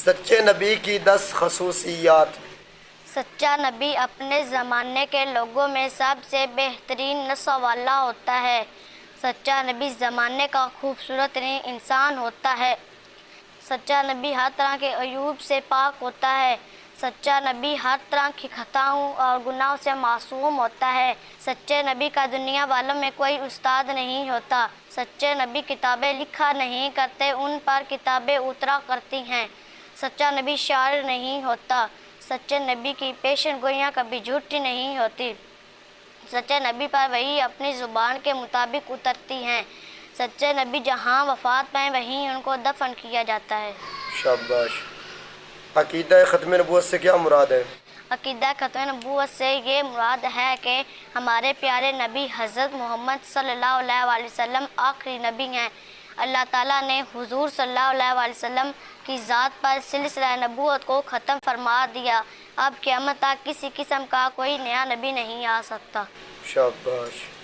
سچے نبی کی 10 خصوصیات۔ سچا نبی اپنے زمانے کے لوگوں میں سب سے بہترین نسل والا ہوتا ہے۔ سچا نبی زمانے کا خوبصورت ترین انسان ہوتا ہے۔ سچا نبی ہر طرح کے عیوب سے پاک ہوتا ہے۔ سچا نبی ہر طرح کی خطاؤں اور گناہوں سے معصوم ہوتا ہے۔ سچے نبی کا دنیا والوں میں کوئی استاد نہیں ہوتا۔ سچے نبی کتابیں لکھا نہیں کرتے، ان پر کتابیں اترا کرتی ہیں۔ سچا نبی شاعر نہیں ہوتا۔ سچے نبی کی پیشن گوئیاں کبھی جھوٹی نہیں ہوتی۔ سچے نبی پر وحی اپنی زبان کے مطابق اترتی ہیں۔ سچے نبی جہاں وفات پائیں وہیں ان کو دفن کیا جاتا ہے۔ شاباش۔ عقیدہ ختم نبوت سے کیا مراد ہے؟ عقیدہ ختم نبوت سے یہ مراد ہے کہ ہمارے پیارے نبی حضرت محمد صلی اللہ علیہ وآلہ وسلم آخری نبی ہیں۔ اللہ تعالیٰ نے حضور صلی اللہ علیہ وآلہ وسلم کی ذات پر سلسلہ نبوت کو ختم فرما دیا۔ اب قیامت تک کسی قسم کا کوئی نیا نبی نہیں آ سکتا۔ شاباش۔